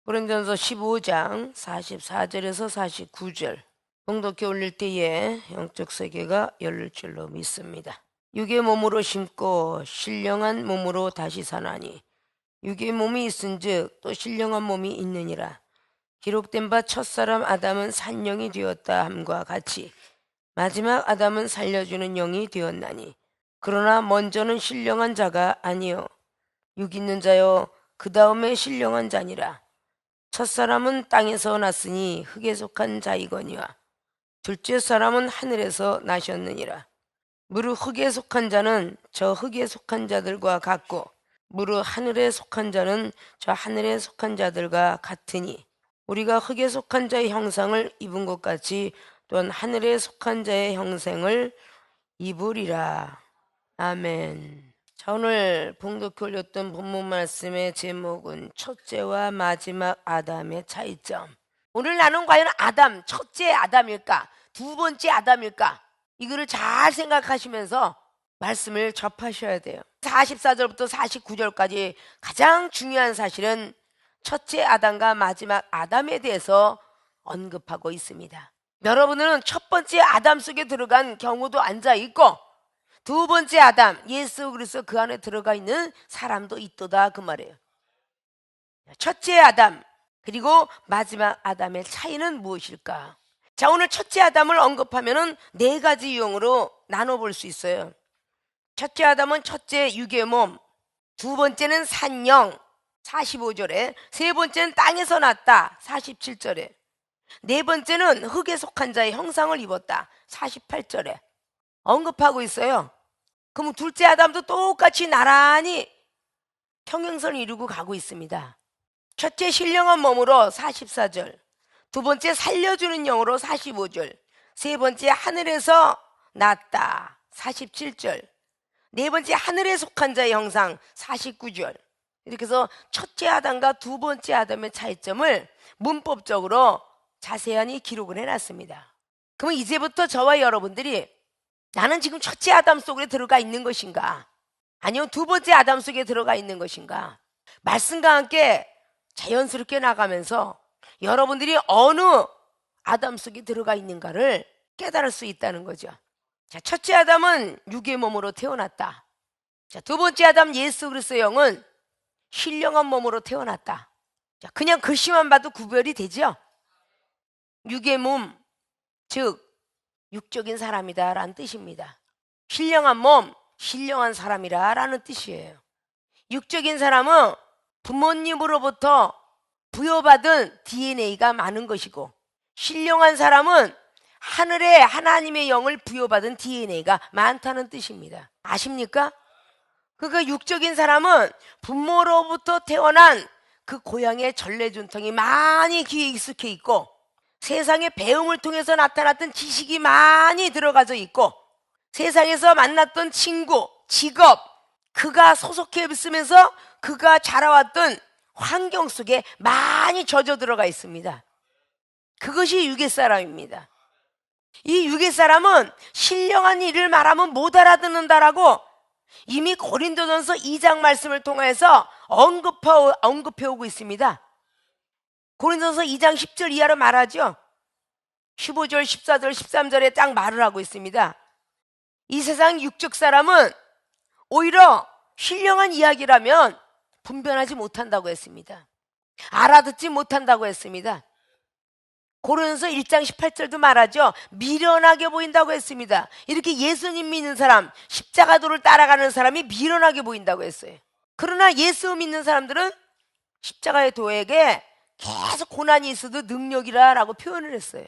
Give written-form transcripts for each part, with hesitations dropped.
고린도전서 15장 44절에서 49절. 봉독해 올릴 때에 영적 세계가 열릴 줄로 믿습니다. 육의 몸으로 심고 신령한 몸으로 다시 사나니 육의 몸이 있은즉 또 신령한 몸이 있느니라. 기록된 바 첫사람 아담은 산영이 되었다 함과 같이 마지막 아담은 살려주는 영이 되었나니 그러나 먼저는 신령한 자가 아니요 육 있는 자요 그 다음에 신령한 자니라. 첫사람은 땅에서 났으니 흙에 속한 자이거니와 둘째 사람은 하늘에서 나셨느니라. 무릇 흙에 속한 자는 저 흙에 속한 자들과 같고 무릇 하늘에 속한 자는 저 하늘에 속한 자들과 같으니 우리가 흙에 속한 자의 형상을 입은 것 같이 또한 하늘에 속한 자의 형상을 입으리라. 아멘. 자, 오늘 봉독해 올렸던 본문 말씀의 제목은 첫째와 마지막 아담의 차이점. 오늘 나는 과연 아담, 첫째 아담일까? 두 번째 아담일까? 이거를 잘 생각하시면서 말씀을 접하셔야 돼요. 44절부터 49절까지 가장 중요한 사실은 첫째 아담과 마지막 아담에 대해서 언급하고 있습니다. 여러분은 첫 번째 아담 속에 들어간 경우도 앉아 있고 두 번째 아담, 예수 그리스도 그 안에 들어가 있는 사람도 있도다 그 말이에요. 첫째 아담 그리고 마지막 아담의 차이는 무엇일까? 자, 오늘 첫째 아담을 언급하면은 네 가지 유형으로 나눠볼 수 있어요. 첫째 아담은 첫째 육의 몸, 두 번째는 산영 45절에, 세 번째는 땅에서 났다 47절에, 네 번째는 흙에 속한 자의 형상을 입었다 48절에 언급하고 있어요. 그럼 둘째 아담도 똑같이 나란히 평행선을 이루고 가고 있습니다. 첫째 신령한 몸으로 44절, 두 번째 살려주는 영으로 45절, 세 번째 하늘에서 났다 47절, 네 번째 하늘에 속한 자의 형상 49절. 이렇게 해서 첫째 아담과 두 번째 아담의 차이점을 문법적으로 자세히 기록을 해놨습니다. 그럼 이제부터 저와 여러분들이 나는 지금 첫째 아담 속에 들어가 있는 것인가? 아니면 두 번째 아담 속에 들어가 있는 것인가? 말씀과 함께 자연스럽게 나가면서 여러분들이 어느 아담 속에 들어가 있는가를 깨달을 수 있다는 거죠. 자, 첫째 아담은 육의 몸으로 태어났다. 자, 두 번째 아담 예수 그리스도의 영은 신령한 몸으로 태어났다. 자, 그냥 글씨만 봐도 구별이 되죠? 육의 몸, 즉 육적인 사람이다 라는 뜻입니다. 신령한 몸, 신령한 사람이라 라는 뜻이에요. 육적인 사람은 부모님으로부터 부여받은 DNA가 많은 것이고, 신령한 사람은 하늘에 하나님의 영을 부여받은 DNA가 많다는 뜻입니다. 아십니까? 그러니까 육적인 사람은 부모로부터 태어난 그 고향의 전래준통이 많이 귀에 익숙해 있고, 세상의 배움을 통해서 나타났던 지식이 많이 들어가져 있고, 세상에서 만났던 친구, 직업, 그가 소속해 있으면서 그가 자라왔던 환경 속에 많이 젖어 들어가 있습니다. 그것이 육의 사람입니다. 이 육의 사람은 신령한 일을 말하면 못 알아듣는다라고 이미 고린도전서 2장 말씀을 통해서 언급해 오고 있습니다. 고린도전서 2장 10절 이하로 말하죠. 15절, 14절, 13절에 딱 말을 하고 있습니다. 이 세상 육적 사람은 오히려 신령한 이야기라면 분별하지 못한다고 했습니다. 알아듣지 못한다고 했습니다. 고린도전서 1장 18절도 말하죠. 미련하게 보인다고 했습니다. 이렇게 예수님 믿는 사람, 십자가도를 따라가는 사람이 미련하게 보인다고 했어요. 그러나 예수 믿는 사람들은 십자가의 도에게 계속 고난이 있어도 능력이라고 표현을 했어요.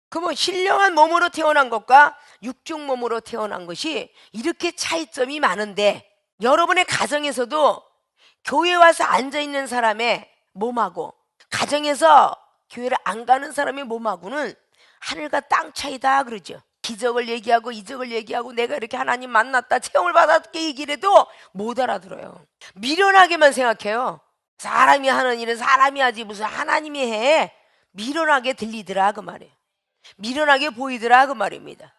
그러면 신령한 몸으로 태어난 것과 육적 몸으로 태어난 것이 이렇게 차이점이 많은데, 여러분의 가정에서도 교회 와서 앉아있는 사람의 몸하고 가정에서 교회를 안 가는 사람의 몸하고는 하늘과 땅 차이다 그러죠. 기적을 얘기하고 이적을 얘기하고 내가 이렇게 하나님 만났다, 체험을 받았게 얘기를 해도 못 알아들어요. 미련하게만 생각해요. 사람이 하는 일은 사람이 하지 무슨 하나님이 해. 미련하게 들리더라 그 말이에요. 미련하게 보이더라 그 말입니다.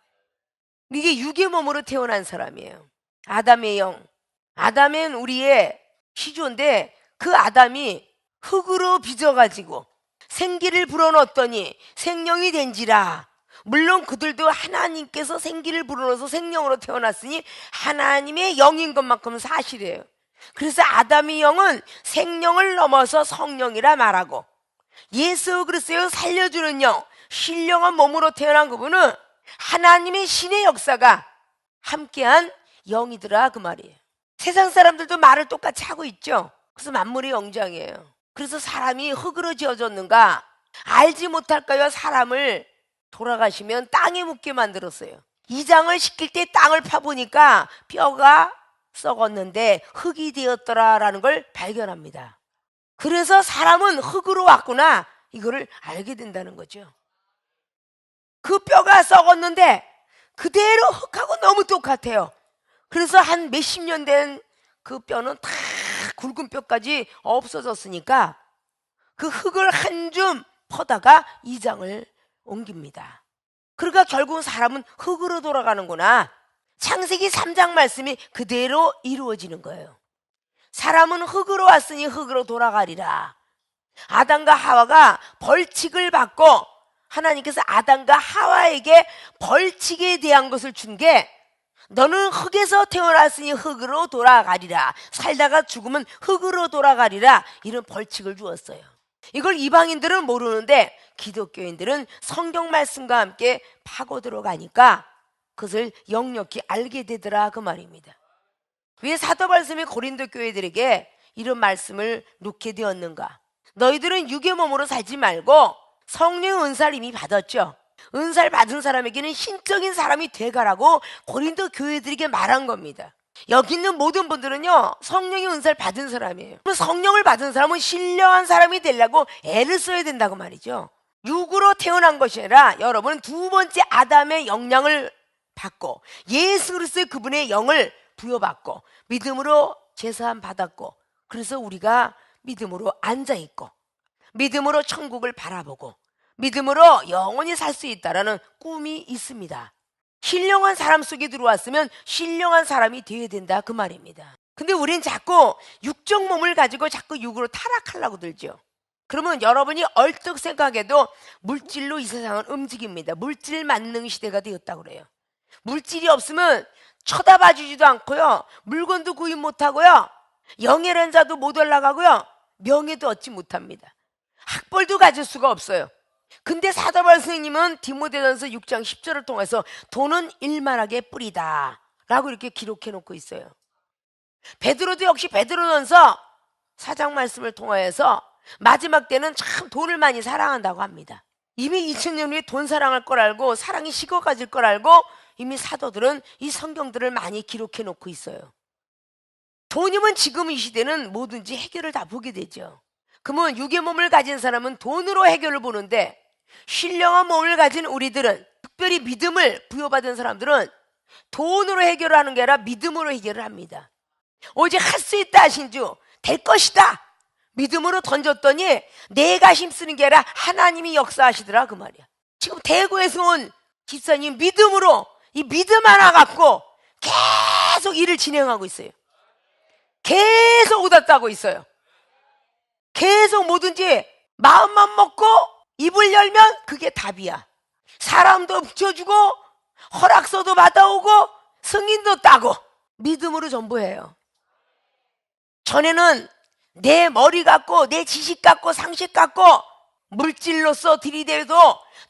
이게 육의 몸으로 태어난 사람이에요. 아담의 영, 아담은 우리의 시조인데 그 아담이 흙으로 빚어가지고 생기를 불어넣었더니 생명이 된지라. 물론 그들도 하나님께서 생기를 불어넣어서 생명으로 태어났으니 하나님의 영인 것만큼은 사실이에요. 그래서 아담의 영은 생명을 넘어서 성령이라 말하고, 예수 그리스도의 살려주는 영, 신령한 몸으로 태어난 그분은 하나님의 신의 역사가 함께한 영이더라 그 말이에요. 세상 사람들도 말을 똑같이 하고 있죠. 그래서 만물의 영장이에요. 그래서 사람이 흙으로 지어졌는가 알지 못할까요? 사람을 돌아가시면 땅에 묻게 만들었어요. 이장을 시킬 때 땅을 파보니까 뼈가 썩었는데 흙이 되었더라라는 걸 발견합니다. 그래서 사람은 흙으로 왔구나, 이거를 알게 된다는 거죠. 그 뼈가 썩었는데 그대로 흙하고 너무 똑같아요. 그래서 한 몇십 년 된 그 뼈는 다 굵은 뼈까지 없어졌으니까 그 흙을 한 줌 퍼다가 이장을 옮깁니다. 그러니까 결국은 사람은 흙으로 돌아가는구나. 창세기 3장 말씀이 그대로 이루어지는 거예요. 사람은 흙으로 왔으니 흙으로 돌아가리라. 아담과 하와가 벌칙을 받고 하나님께서 아담과 하와에게 벌칙에 대한 것을 준 게, 너는 흙에서 태어났으니 흙으로 돌아가리라, 살다가 죽으면 흙으로 돌아가리라, 이런 벌칙을 주었어요. 이걸 이방인들은 모르는데 기독교인들은 성경 말씀과 함께 파고 들어가니까 그것을 역력히 알게 되더라 그 말입니다. 왜 사도 바울이 고린도 교회들에게 이런 말씀을 놓게 되었는가? 너희들은 육의 몸으로 살지 말고 성령의 은사를 이미 받았죠. 은사를 받은 사람에게는 신적인 사람이 되가라고 고린도 교회들에게 말한 겁니다. 여기 있는 모든 분들은요, 성령의 은사를 받은 사람이에요. 그럼 성령을 받은 사람은 신령한 사람이 되려고 애를 써야 된다고 말이죠. 육으로 태어난 것이 아니라 여러분은 두 번째 아담의 영향을 받고 예수 그리스도의 그분의 영을 부여받고 믿음으로 제사함 받았고, 그래서 우리가 믿음으로 앉아있고 믿음으로 천국을 바라보고 믿음으로 영원히 살 수 있다라는 꿈이 있습니다. 신령한 사람 속에 들어왔으면 신령한 사람이 되어야 된다 그 말입니다. 근데 우린 자꾸 육적 몸을 가지고 자꾸 육으로 타락하려고 들죠. 그러면 여러분이 얼뜻 생각해도 물질로 이 세상은 움직입니다. 물질 만능 시대가 되었다고 그래요. 물질이 없으면 쳐다봐 주지도 않고요, 물건도 구입 못하고요, 영예한 자도 못 올라가고요, 명예도 얻지 못합니다. 학벌도 가질 수가 없어요. 근데 사도 바울 선생님은 디모데전서 6장 10절을 통해서 돈은 일만하게 뿌리다 라고 이렇게 기록해 놓고 있어요. 베드로도 역시 베드로전서 4장 말씀을 통하여서 마지막 때는 참 돈을 많이 사랑한다고 합니다. 이미 2000년 후에 돈 사랑할 걸 알고 사랑이 식어가질 걸 알고 이미 사도들은 이 성경들을 많이 기록해 놓고 있어요. 돈이면 지금 이 시대는 뭐든지 해결을 다 보게 되죠. 그러면 육의 몸을 가진 사람은 돈으로 해결을 보는데, 신령한 몸을 가진 우리들은, 특별히 믿음을 부여받은 사람들은 돈으로 해결을 하는 게 아니라 믿음으로 해결을 합니다. 오직 할 수 있다 하신 주, 될 것이다 믿음으로 던졌더니 내가 힘쓰는 게 아니라 하나님이 역사하시더라 그 말이야. 지금 대구에서 온 집사님 믿음으로, 이 믿음 하나 갖고 계속 일을 진행하고 있어요. 계속 오닫다고 있어요. 계속 뭐든지 마음만 먹고 입을 열면 그게 답이야. 사람도 붙여주고 허락서도 받아오고 승인도 따고 믿음으로 전부 해요. 전에는 내 머리 갖고 내 지식 갖고 상식 갖고 물질로서 들이대도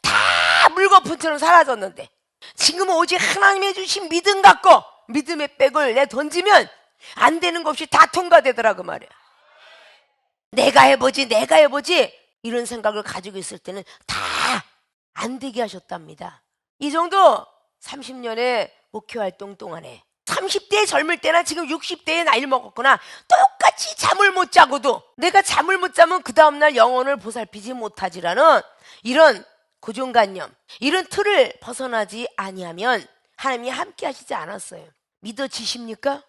다 물거품처럼 사라졌는데, 지금은 오직 하나님이 주신 믿음 갖고 믿음의 백을 내 던지면 안 되는 것 없이 다 통과되더라 그 말이야. 내가 해보지 이런 생각을 가지고 있을 때는 다 안 되게 하셨답니다. 이 정도 30년의 목회 활동 동안에 30대 젊을 때나 지금 60대에 나이를 먹었거나 똑같이 잠을 못 자고도 내가 잠을 못 자면 그 다음날 영혼을 보살피지 못하지라는 이런 고정관념, 이런 틀을 벗어나지 아니하면 하나님이 함께 하시지 않았어요. 믿어지십니까?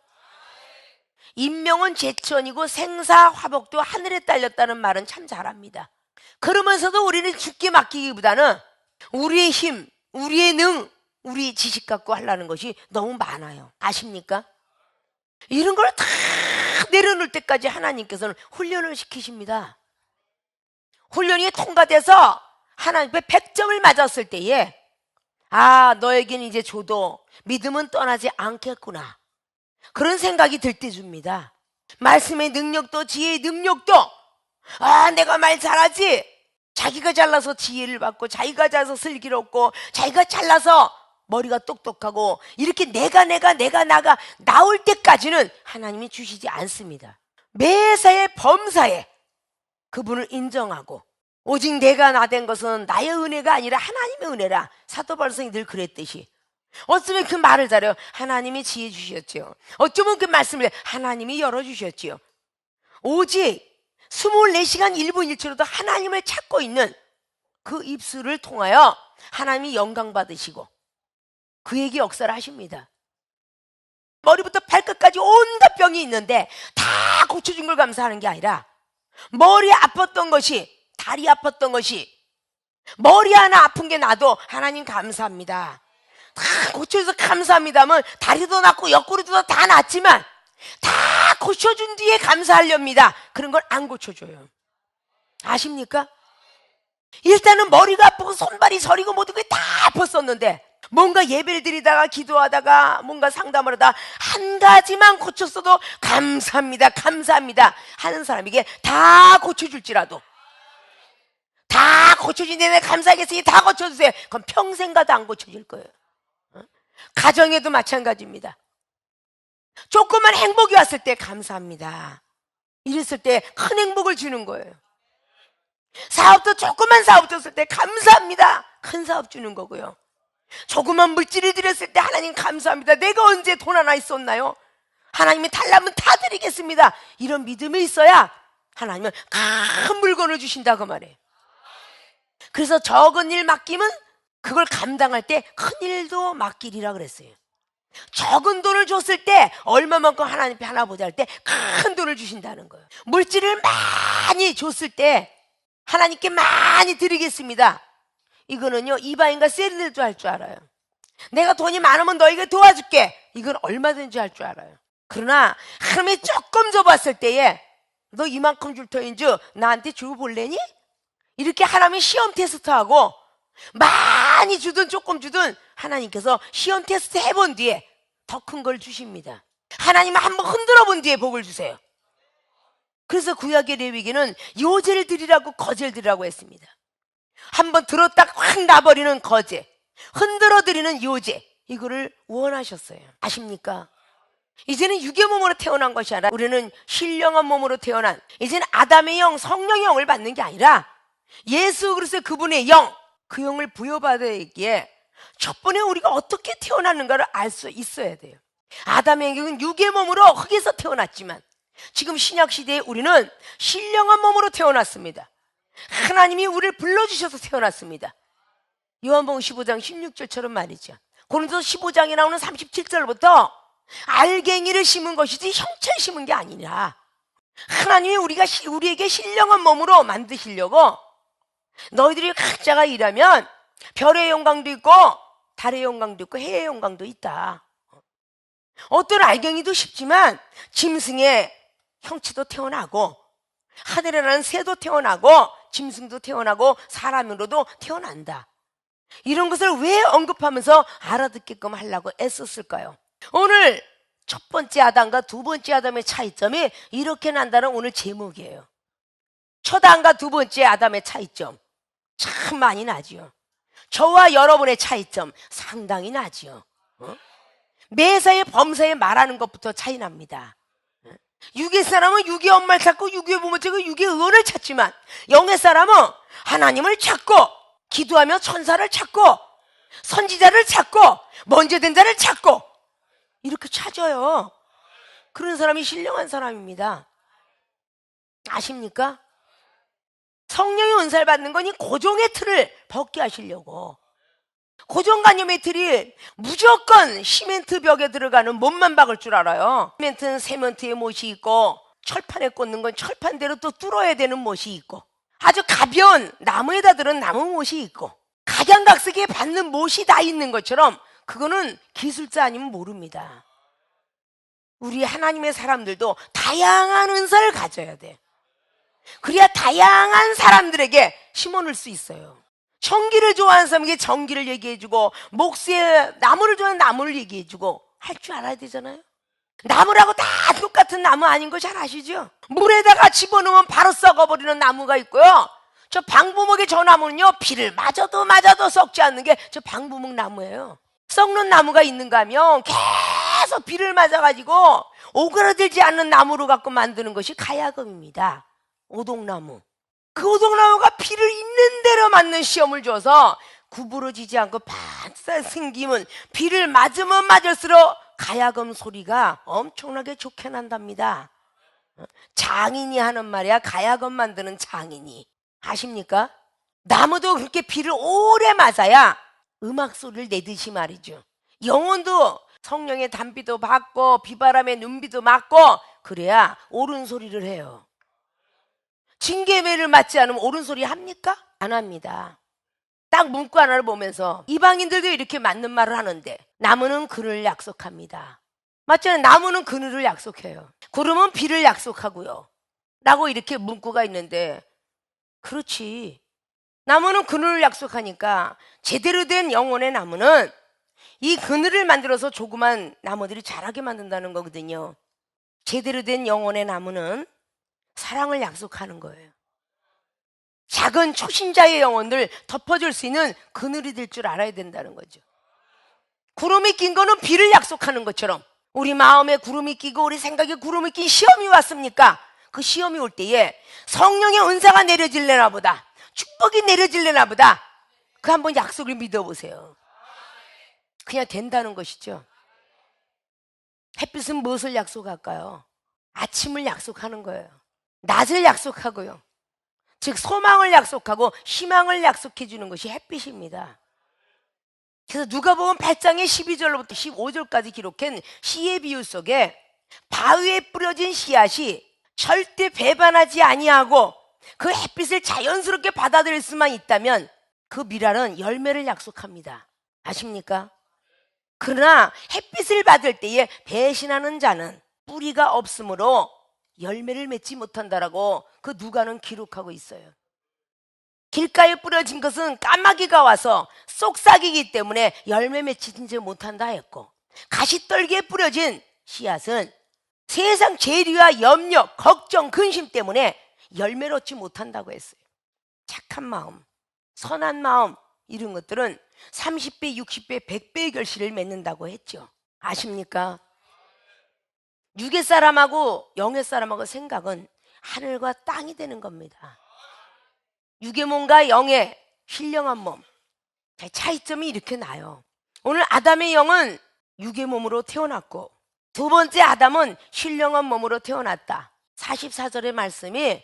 인명은 제천이고 생사화복도 하늘에 딸렸다는 말은 참 잘합니다. 그러면서도 우리는 죽게 맡기기보다는 우리의 힘, 우리의 능, 우리 지식 갖고 하려는 것이 너무 많아요. 아십니까? 이런 걸 다 내려놓을 때까지 하나님께서는 훈련을 시키십니다. 훈련이 통과돼서 하나님 앞에 100점을 맞았을 때에 너에게는 이제 줘도 믿음은 떠나지 않겠구나, 그런 생각이 들 때 줍니다. 말씀의 능력도 지혜의 능력도 내가 말 잘하지, 자기가 잘나서 지혜를 받고 자기가 잘나서 슬기롭고 자기가 잘나서 머리가 똑똑하고 이렇게 내가 나올 때까지는 하나님이 주시지 않습니다. 매사에 범사에 그분을 인정하고, 오직 내가 나 된 것은 나의 은혜가 아니라 하나님의 은혜라, 사도 바울이 늘 그랬듯이, 어쩌면 그 말을 잘해요. 하나님이 지혜 주셨지요. 어쩌면 그 말씀을 하나님이 열어주셨지요. 오직 24시간 1분 1초로도 하나님을 찾고 있는 그 입술을 통하여 하나님이 영광 받으시고 그에게 역사를 하십니다. 머리부터 발끝까지 온갖 병이 있는데 다 고쳐준 걸 감사하는 게 아니라, 머리 아팠던 것이, 다리 아팠던 것이, 머리 하나 아픈 게 나도 하나님 감사합니다, 다 고쳐줘서 감사합니다면, 다리도 낫고 옆구리도 다 낫지만 다 고쳐준 뒤에 감사하렵니다. 그런 걸 안 고쳐줘요. 아십니까? 일단은 머리가 아프고 손발이 저리고 모든 게 다 아팠었는데, 뭔가 예배를 드리다가 기도하다가 뭔가 상담을 하다 한 가지만 고쳤어도 감사합니다 하는 사람에게 다 고쳐줄지라도, 다 고쳐준 데에 감사하겠으니 다 고쳐주세요, 그럼 평생 가도 안 고쳐질 거예요. 가정에도 마찬가지입니다. 조그만 행복이 왔을 때 감사합니다 이랬을 때 큰 행복을 주는 거예요. 사업도 조그만 사업 줬을 때 감사합니다, 큰 사업 주는 거고요. 조그만 물질을 드렸을 때 하나님 감사합니다, 내가 언제 돈 하나 있었나요? 하나님이 달라면 다 드리겠습니다, 이런 믿음이 있어야 하나님은 큰 물건을 주신다 그 말이에요. 그래서 적은 일 맡기면 그걸 감당할 때 큰 일도 맡기리라 그랬어요. 적은 돈을 줬을 때 얼마만큼 하나님 앞에 하나 보자 할 때 큰 돈을 주신다는 거예요. 물질을 많이 줬을 때 하나님께 많이 드리겠습니다, 이거는요 이방인과 세리들도 할 줄 알아요. 내가 돈이 많으면 너에게 도와줄게, 이건 얼마든지 할 줄 알아요. 그러나 하나님이 조금 줘봤을 때에 너 이만큼 줄 터인즉 나한테 줘볼래니? 이렇게 하나님이 시험 테스트하고, 많이 주든 조금 주든 하나님께서 시험 테스트 해본 뒤에 더 큰 걸 주십니다. 하나님은 한번 흔들어 본 뒤에 복을 주세요. 그래서 구약의 레위기는 요제를 드리라고 거제를 드리라고 했습니다. 한번 들었다 확 나버리는 거제, 흔들어 드리는 요제, 이거를 원하셨어요. 아십니까? 이제는 육의 몸으로 태어난 것이 아니라 우리는 신령한 몸으로 태어난, 이제는 아담의 영, 성령의 영을 받는 게 아니라 예수 그리스도의 그분의 영, 그 영을 부여받아야기에 첫 번에 우리가 어떻게 태어났는가를 알 수 있어야 돼요. 아담의 영은 육의 몸으로 흙에서 태어났지만 지금 신약시대에 우리는 신령한 몸으로 태어났습니다. 하나님이 우리를 불러주셔서 태어났습니다. 요한복음 15장 16절처럼 말이죠. 고린도서 15장에 나오는 37절부터 알갱이를 심은 것이지 형체를 심은 게 아니라, 하나님이 우리에게 신령한 몸으로 만드시려고, 너희들이 각자가 일하면 별의 영광도 있고 달의 영광도 있고 해의 영광도 있다. 어떤 알갱이도 쉽지만 짐승의 형체도 태어나고, 하늘에 나는 새도 태어나고 짐승도 태어나고 사람으로도 태어난다. 이런 것을 왜 언급하면서 알아듣게끔 하려고 애썼을까요? 오늘 첫 번째 아담과 두 번째 아담의 차이점이 이렇게 난다는 오늘 제목이에요. 첫 아담과 두 번째 아담의 차이점 참 많이 나지요. 저와 여러분의 차이점 상당히 나지요. 매사에 범사에 말하는 것부터 차이 납니다. 육의 사람은 육의 엄마를 찾고 육의 부모를 찾고 육의 의원을 찾지만, 영의 사람은 하나님을 찾고 기도하며 천사를 찾고 선지자를 찾고 먼저 된 자를 찾고 이렇게 찾아요. 그런 사람이 신령한 사람입니다. 아십니까? 성령의 은사를 받는 건 이 고정의 틀을 벗게 하시려고, 고정관념의 틀이 무조건 시멘트 벽에 들어가는 못만 박을 줄 알아요. 시멘트는 세멘트에 못이 있고, 철판에 꽂는 건 철판대로 또 뚫어야 되는 못이 있고, 아주 가벼운 나무에다 들은 나무 못이 있고, 각양각색에 받는 못이 다 있는 것처럼 그거는 기술자 아니면 모릅니다. 우리 하나님의 사람들도 다양한 은사를 가져야 돼. 그래야 다양한 사람들에게 심어놓을 수 있어요. 전기를 좋아하는 사람에게 전기를 얘기해주고, 목수에 나무를 좋아하는 나무를 얘기해주고 할 줄 알아야 되잖아요. 나무라고 다 똑같은 나무 아닌 거 잘 아시죠? 물에다가 집어넣으면 바로 썩어버리는 나무가 있고요, 저 방부목의 저 나무는요, 비를 맞아도 썩지 않는 게 저 방부목 나무예요. 썩는 나무가 있는가 하면 계속 비를 맞아가지고 오그라들지 않는 나무로 갖고 만드는 것이 가야금입니다. 오동나무. 그 오동나무가 비를 있는 대로 맞는 시험을 줘서 구부러지지 않고 반짝 생기면 비를 맞으면 맞을수록 가야금 소리가 엄청나게 좋게 난답니다. 장인이 하는 말이야. 가야금 만드는 장인이. 아십니까? 나무도 그렇게 비를 오래 맞아야 음악 소리를 내듯이 말이죠. 영혼도 성령의 단비도 받고 비바람의 눈비도 맞고 그래야 옳은 소리를 해요. 징계매를 맞지 않으면 옳은 소리 합니까? 안 합니다. 딱 문구 하나를 보면서 이방인들도 이렇게 맞는 말을 하는데 나무는 그늘을 약속합니다. 맞잖아요. 나무는 그늘을 약속해요. 구름은 비를 약속하고요 라고 이렇게 문구가 있는데, 그렇지, 나무는 그늘을 약속하니까 제대로 된 영혼의 나무는 이 그늘을 만들어서 조그만 나무들이 자라게 만든다는 거거든요. 제대로 된 영혼의 나무는 사랑을 약속하는 거예요. 작은 초신자의 영혼들 덮어줄 수 있는 그늘이 될 줄 알아야 된다는 거죠. 구름이 낀 거는 비를 약속하는 것처럼 우리 마음에 구름이 끼고 우리 생각에 구름이 낀 시험이 왔습니까? 그 시험이 올 때에 성령의 은사가 내려질래나 보다, 축복이 내려질래나 보다, 그 한번 약속을 믿어보세요. 그냥 된다는 것이죠. 햇빛은 무엇을 약속할까요? 아침을 약속하는 거예요. 낮을 약속하고요, 즉 소망을 약속하고 희망을 약속해 주는 것이 햇빛입니다. 그래서 누가복음 8장의 12절로부터 15절까지 기록한 시의 비유 속에 바위에 뿌려진 씨앗이 절대 배반하지 아니하고 그 햇빛을 자연스럽게 받아들일 수만 있다면 그 미랄은 열매를 약속합니다. 아십니까? 그러나 햇빛을 받을 때에 배신하는 자는 뿌리가 없으므로 열매를 맺지 못한다라고 그 누가는 기록하고 있어요. 길가에 뿌려진 것은 까마귀가 와서 쏙삭이기 때문에 열매 맺히지 못한다 했고, 가시떨기에 뿌려진 씨앗은 세상 재리와 염려, 걱정, 근심 때문에 열매를 얻지 못한다고 했어요. 착한 마음, 선한 마음, 이런 것들은 30배, 60배, 100배의 결실을 맺는다고 했죠. 아십니까? 육의 사람하고 영의 사람하고 생각은 하늘과 땅이 되는 겁니다. 육의 몸과 영의 신령한 몸, 차이점이 이렇게 나요. 오늘 아담의 영은 육의 몸으로 태어났고 두 번째 아담은 신령한 몸으로 태어났다. 44절의 말씀이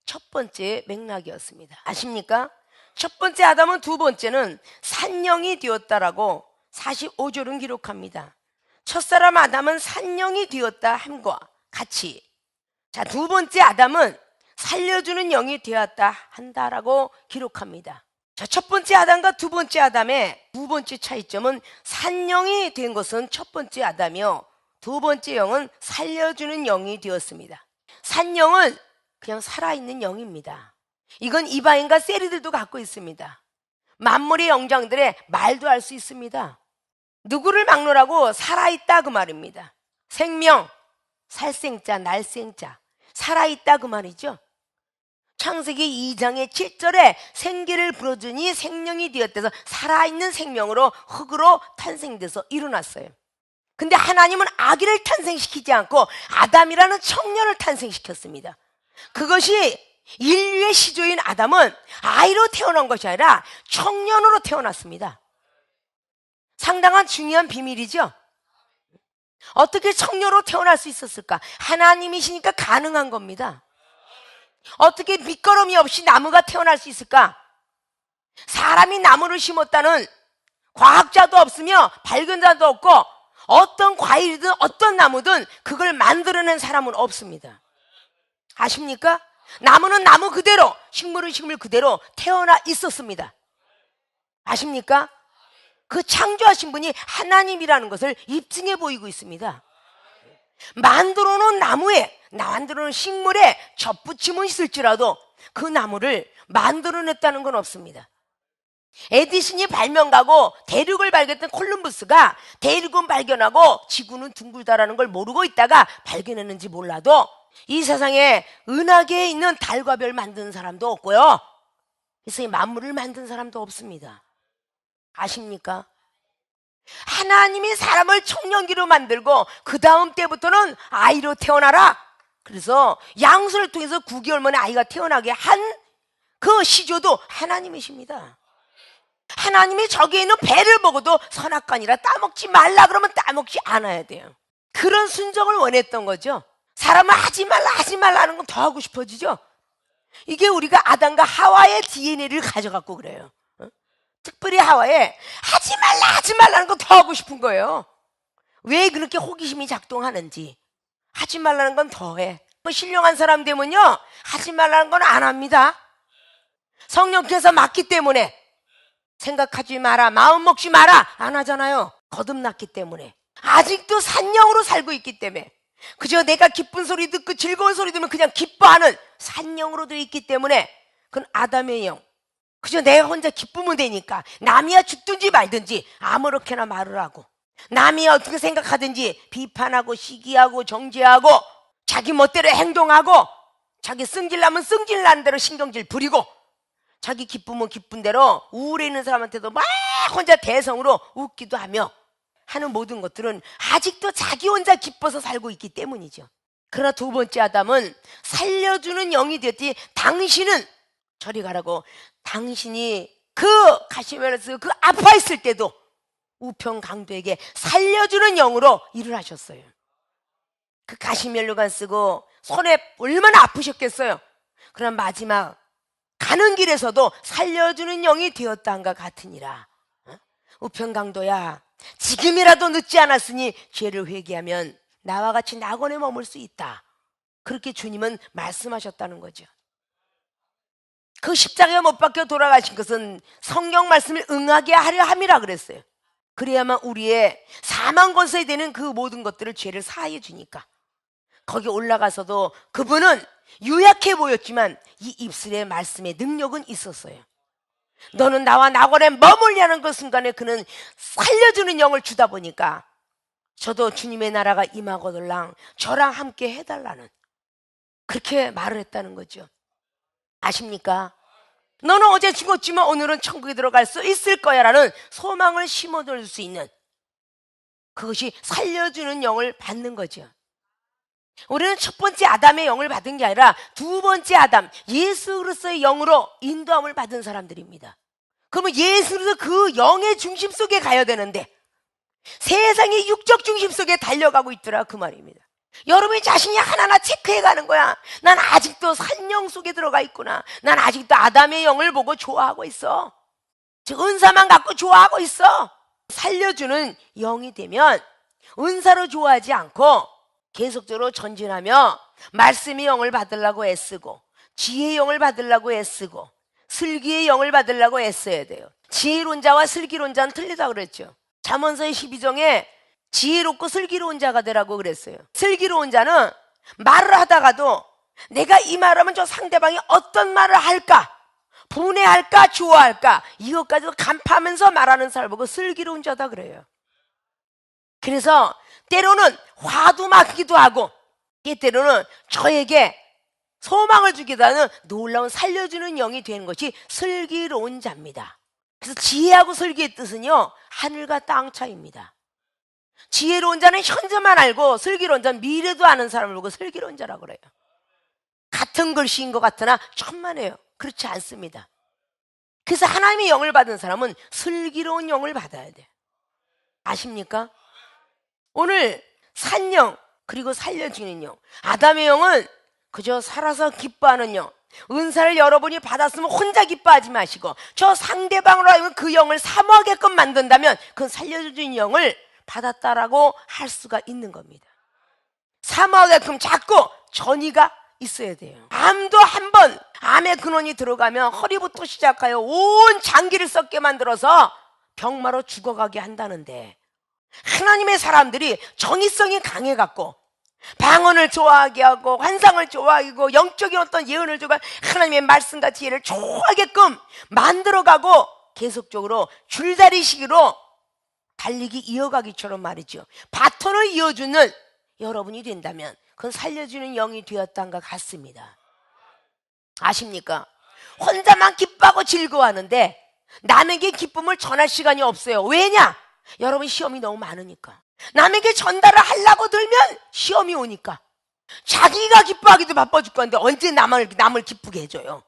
첫 번째 맥락이었습니다. 아십니까? 첫 번째 아담은 두 번째는 산령이 되었다라고 45절은 기록합니다. 첫사람 아담은 산령이 되었다 함과 같이, 자, 두 번째 아담은 살려주는 영이 되었다 한다라고 기록합니다. 자, 첫 번째 아담과 두 번째 아담의 두 번째 차이점은 산령이 된 것은 첫 번째 아담이요, 두 번째 영은 살려주는 영이 되었습니다. 산령은 그냥 살아있는 영입니다. 이건 이방인과 세리들도 갖고 있습니다. 만물의 영장들의 말도 할 수 있습니다. 누구를 막론하고 살아있다 그 말입니다. 생명, 살생자, 날생자, 살아있다 그 말이죠. 창세기 2장의 7절에 생기를 불어주니 생명이 되었대서 살아있는 생명으로 흙으로 탄생돼서 일어났어요. 근데 하나님은 아기를 탄생시키지 않고 아담이라는 청년을 탄생시켰습니다. 그것이 인류의 시조인 아담은 아이로 태어난 것이 아니라 청년으로 태어났습니다. 상당한 중요한 비밀이죠. 어떻게 청년으로 태어날 수 있었을까? 하나님이시니까 가능한 겁니다. 어떻게 밑거름이 없이 나무가 태어날 수 있을까? 사람이 나무를 심었다는 과학자도 없으며 발견자도 없고 어떤 과일이든 어떤 나무든 그걸 만들어낸 사람은 없습니다. 아십니까? 나무는 나무 그대로, 식물은 식물 그대로 태어나 있었습니다. 아십니까? 그 창조하신 분이 하나님이라는 것을 입증해 보이고 있습니다. 만들어 놓은 나무에, 만들어 놓은 식물에 젖붙임은 있을지라도 그 나무를 만들어냈다는 건 없습니다. 에디슨이 발명가고 대륙을 발견했던 콜럼버스가 대륙은 발견하고 지구는 둥글다라는 걸 모르고 있다가 발견했는지 몰라도 이 세상에 은하계에 있는 달과 별 만든 사람도 없고요, 이 세상에 만물을 만든 사람도 없습니다. 아십니까? 하나님이 사람을 청년기로 만들고 그 다음 때부터는 아이로 태어나라, 그래서 양수를 통해서 9개월 만에 아이가 태어나게 한 그 시조도 하나님이십니다. 하나님이 저기에 있는 배를 보고도 선악과니라 따먹지 말라 그러면 따먹지 않아야 돼요. 그런 순종을 원했던 거죠. 사람은 하지 말라 하는 건 더 하고 싶어지죠. 이게 우리가 아담과 하와의 DNA를 가져갖고 그래요. 특별히 하와에 하지 말라는 건 더 하고 싶은 거예요. 왜 그렇게 호기심이 작동하는지. 하지 말라는 건 더 해. 신령한 사람 되면요, 하지 말라는 건 안 합니다. 성령께서 맡기 때문에. 생각하지 마라, 마음 먹지 마라 안 하잖아요. 거듭났기 때문에. 아직도 산영으로 살고 있기 때문에. 그저 내가 기쁜 소리 듣고 즐거운 소리 들으면 그냥 기뻐하는 산영으로 되어 있기 때문에 그건 아담의 영. 그저 내가 혼자 기쁘면 되니까 남이야 죽든지 말든지 아무렇게나 말을 하고, 남이 어떻게 생각하든지 비판하고 시기하고 정죄하고 자기 멋대로 행동하고, 자기 승질나면 승질나는 대로 신경질 부리고, 자기 기쁘면 기쁜 대로 우울해 있는 사람한테도 막 혼자 대성으로 웃기도 하며 하는 모든 것들은 아직도 자기 혼자 기뻐서 살고 있기 때문이죠. 그러나 두 번째 아담은 살려주는 영이 되었지, 당신은 저리 가라고, 당신이 그 가시멜에서 그 아파있을 때도 우평강도에게 살려주는 영으로 일을 하셨어요. 그 가시멜로간 쓰고 손에 얼마나 아프셨겠어요. 그러나 마지막 가는 길에서도 살려주는 영이 되었다함과 같으니라. 우평강도야, 지금이라도 늦지 않았으니 죄를 회개하면 나와 같이 낙원에 머물 수 있다. 그렇게 주님은 말씀하셨다는 거죠. 그 십자가에 못 박혀 돌아가신 것은 성경 말씀을 응하게 하려 함이라 그랬어요. 그래야만 우리의 사망 권세에 되는 그 모든 것들을 죄를 사하여 주니까. 거기 올라가서도 그분은 유약해 보였지만 이 입술의 말씀의 능력은 있었어요. 너는 나와 낙원에 머물려는 그 순간에 그는 살려주는 영을 주다 보니까 저도 주님의 나라가 임하거들랑 저랑 함께 해달라는, 그렇게 말을 했다는 거죠. 아십니까? 너는 어제 죽었지만 오늘은 천국에 들어갈 수 있을 거야 라는 소망을 심어줄 수 있는, 그것이 살려주는 영을 받는 거죠. 우리는 첫 번째 아담의 영을 받은 게 아니라 두 번째 아담 예수 그리스도의 영으로 인도함을 받은 사람들입니다. 그러면 예수 그리스도 그 영의 중심 속에 가야 되는데 세상의 육적 중심 속에 달려가고 있더라, 그 말입니다. 여러분이 자신이 하나하나 체크해 가는 거야. 난 아직도 산영 속에 들어가 있구나. 난 아직도 아담의 영을 보고 좋아하고 있어. 즉 은사만 갖고 좋아하고 있어. 살려주는 영이 되면 은사로 좋아하지 않고 계속적으로 전진하며 말씀의 영을 받으려고 애쓰고, 지혜의 영을 받으려고 애쓰고, 슬기의 영을 받으려고 애써야 돼요. 지혜론자와 슬기론자는 틀리다고 그랬죠. 잠언서의 12종에 지혜롭고 슬기로운 자가 되라고 그랬어요. 슬기로운 자는 말을 하다가도 내가 이 말하면 저 상대방이 어떤 말을 할까, 분해할까 좋아할까, 이것까지도 간파하면서 말하는 사람을 보고 슬기로운 자다 그래요. 그래서 때로는 화도 막기도 하고, 때로는 저에게 소망을 주기도 하는 놀라운 살려주는 영이 되는 것이 슬기로운 자입니다. 그래서 지혜하고 슬기의 뜻은요, 하늘과 땅 차이입니다. 지혜로운 자는 현재만 알고 슬기로운 자는 미래도 아는 사람을 보고 슬기로운 자라고 그래요. 같은 글씨인 것 같으나 천만에요. 그렇지 않습니다. 그래서 하나님의 영을 받은 사람은 슬기로운 영을 받아야 돼요. 아십니까? 오늘 산영 그리고 살려주는 영, 아담의 영은 그저 살아서 기뻐하는 영, 은사를 여러분이 받았으면 혼자 기뻐하지 마시고 저 상대방으로 하여금 그 영을 사모하게끔 만든다면 그 살려주는 영을 받았다라고 할 수가 있는 겁니다. 사모하게끔 자꾸 전이가 있어야 돼요. 암도 한번 암의 근원이 들어가면 허리부터 시작하여 온 장기를 썩게 만들어서 병마로 죽어가게 한다는데, 하나님의 사람들이 정의성이 강해갖고 방언을 좋아하게 하고 환상을 좋아하게 하고 영적인 어떤 예언을 좋아하고 하나님의 말씀과 지혜를 좋아하게끔 만들어가고 계속적으로 줄다리식으로 달리기 이어가기처럼 말이죠. 바톤을 이어주는 여러분이 된다면 그건 살려주는 영이 되었다는 것 같습니다. 아십니까? 혼자만 기뻐하고 즐거워하는데 남에게 기쁨을 전할 시간이 없어요. 왜냐? 여러분 시험이 너무 많으니까. 남에게 전달을 하려고 들면 시험이 오니까. 자기가 기뻐하기도 바빠 죽겠는데 언제 남을 기쁘게 해줘요.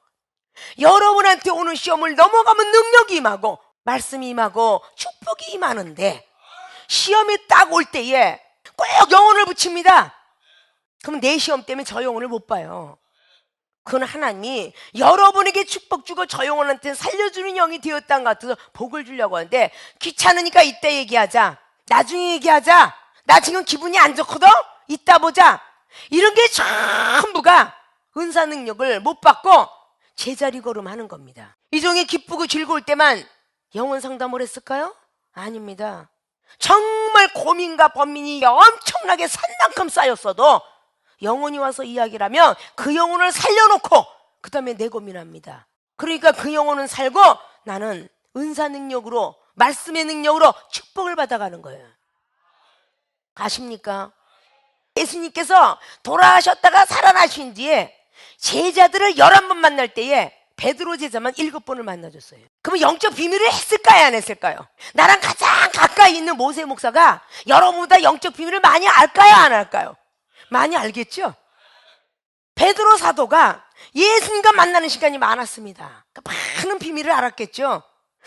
여러분한테 오는 시험을 넘어가면 능력이 임하고 말씀이 임하고 축복이 임하는데 시험이 딱 올 때에 꼭 영혼을 붙입니다. 그럼 내 시험 때문에 저 영혼을 못 봐요. 그건 하나님이 여러분에게 축복 주고 저 영혼한테 살려주는 영이 되었다는 것 같아서 복을 주려고 하는데 귀찮으니까 이때 얘기하자, 나중에 얘기하자, 나 지금 기분이 안 좋거든, 이따 보자, 이런 게 전부가 은사 능력을 못 받고 제자리 걸음하는 겁니다. 이종이 기쁘고 즐거울 때만 영혼 상담을 했을까요? 아닙니다. 정말 고민과 번민이 엄청나게 산만큼 쌓였어도 영혼이 와서 이야기를 하면 그 영혼을 살려놓고 그 다음에 내 고민합니다. 그러니까 그 영혼은 살고 나는 은사 능력으로, 말씀의 능력으로 축복을 받아가는 거예요. 아십니까? 예수님께서 돌아가셨다가 살아나신 뒤에 제자들을 11번 만날 때에 베드로 제자만 7번을 만나줬어요. 그러면 영적 비밀을 했을까요, 안 했을까요? 나랑 가장 가까이 있는 모세 목사가 여러분보다 영적 비밀을 많이 알까요, 안 알까요? 많이 알겠죠? 베드로 사도가 예수님과 만나는 시간이 많았습니다. 많은 비밀을 알았겠죠?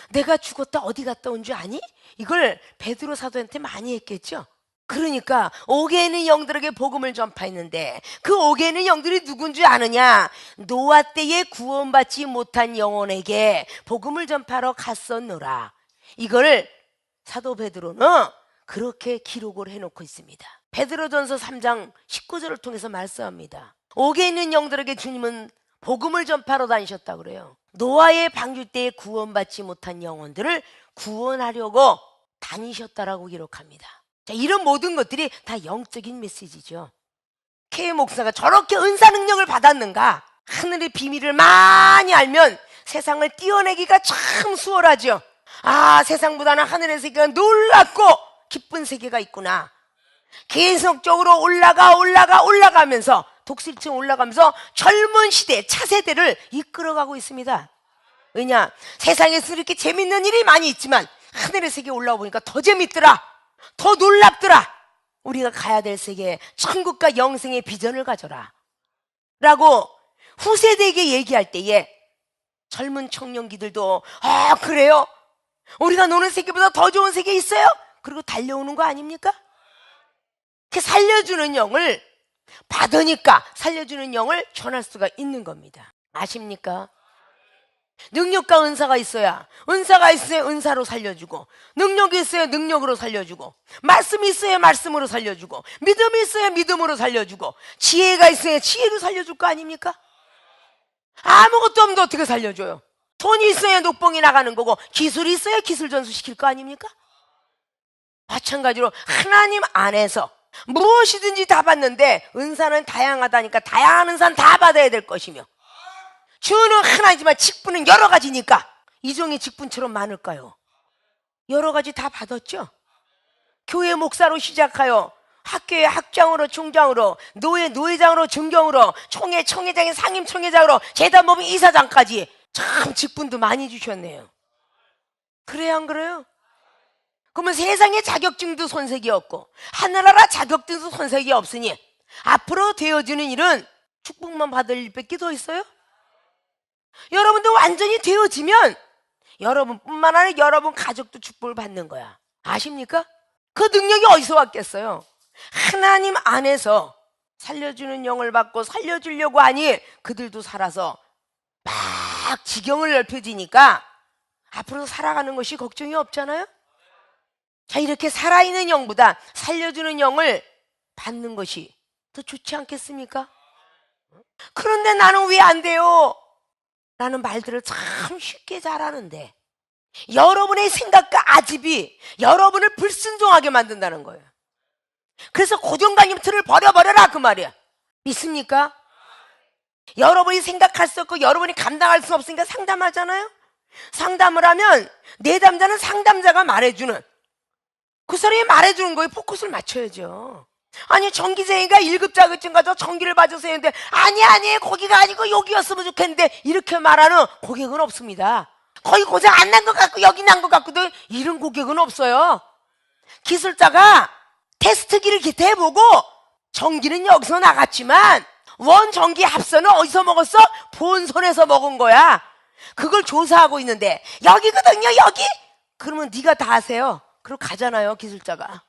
내가 죽었다 어디 갔다 온 줄 아니? 이걸 베드로 사도한테 많이 했겠죠? 그러니까 옥에 있는 영들에게 복음을 전파했는데 그 옥에 있는 영들이 누군지 아느냐? 노아 때에 구원받지 못한 영혼에게 복음을 전파하러 갔었노라. 이걸 사도 베드로는 그렇게 기록을 해놓고 있습니다. 베드로전서 3장 19절을 통해서 말씀합니다. 옥에 있는 영들에게 주님은 복음을 전파하러 다니셨다고 그래요. 노아의 방주 때에 구원받지 못한 영혼들을 구원하려고 다니셨다라고 기록합니다. 자, 이런 모든 것들이 다 영적인 메시지죠. K 목사가 저렇게 은사 능력을 받았는가? 하늘의 비밀을 많이 알면 세상을 띄어내기가 참 수월하죠. 아, 세상보다는 하늘의 세계가 놀랍고 기쁜 세계가 있구나. 계속적으로 올라가면서 독실층 올라가면서 젊은 시대, 차세대를 이끌어가고 있습니다. 왜냐? 세상에서 이렇게 재밌는 일이 많이 있지만 하늘의 세계에 올라와 보니까 더 재밌더라, 더 놀랍더라. 우리가 가야 될 세계, 천국과 영생의 비전을 가져라 라고 후세대에게 얘기할 때에 젊은 청년기들도 아, 그래요? 우리가 노는 세계보다 더 좋은 세계 있어요? 그리고 달려오는 거 아닙니까? 그 살려주는 영을 받으니까 살려주는 영을 전할 수가 있는 겁니다. 아십니까? 능력과 은사가 있어야 은사로 살려주고, 능력이 있어야 능력으로 살려주고, 말씀이 있어야 말씀으로 살려주고, 믿음이 있어야 믿음으로 살려주고, 지혜가 있어야 지혜로 살려줄 거 아닙니까? 아무것도 없는데 어떻게 살려줘요? 돈이 있어야 녹봉이 나가는 거고 기술이 있어야 기술 전수시킬 거 아닙니까? 마찬가지로 하나님 안에서 무엇이든지 다 받는데 은사는 다양하다니까 다양한 은사는 다 받아야 될 것이며, 주는 하나이지만 직분은 여러 가지니까 이종의 직분처럼 많을까요? 여러 가지 다 받았죠. 교회 목사로 시작하여 학교의 학장으로, 총장으로, 노회장으로, 증경으로, 총회장의 상임 총회장으로, 재단법인 이사장까지 참 직분도 많이 주셨네요. 그래요, 안 그래요? 그러면 세상에 자격증도 손색이 없고 하늘나라 자격증도 손색이 없으니 앞으로 되어지는 일은 축복만 받을 일밖에 더 있어요? 여러분도 완전히 되어지면 여러분뿐만 아니라 여러분 가족도 축복을 받는 거야. 아십니까? 그 능력이 어디서 왔겠어요? 하나님 안에서 살려주는 영을 받고 살려주려고 하니 그들도 살아서 막 지경을 넓혀지니까 앞으로 살아가는 것이 걱정이 없잖아요. 자, 이렇게 살아있는 영보다 살려주는 영을 받는 것이 더 좋지 않겠습니까? 그런데 나는 왜 안 돼요? 라는 말들을 참 쉽게 잘하는데 여러분의 생각과 아집이 여러분을 불순종하게 만든다는 거예요. 그래서 고정관념 틀을 버려버려라 그 말이야. 믿습니까? 여러분이 생각할 수 없고 여러분이 감당할 수 없으니까 상담하잖아요. 상담을 하면 내담자는 상담자가 말해주는, 그 사람이 말해주는 거에 포커스를 맞춰야죠. 아니 전기쟁이가 1급 자격증 가서 전기를 봐주세요 했는데 아니 거기가 아니고 여기였으면 좋겠는데 이렇게 말하는 고객은 없습니다. 거기 고장 안 난 것 같고 여기 난 것 같고도 이런 고객은 없어요. 기술자가 테스트기를 대보고 전기는 여기서 나갔지만 원 전기 합선은 어디서 먹었어? 본선에서 먹은 거야. 그걸 조사하고 있는데 여기거든요 여기. 그러면 네가 다 하세요. 그리고 가잖아요. 기술자가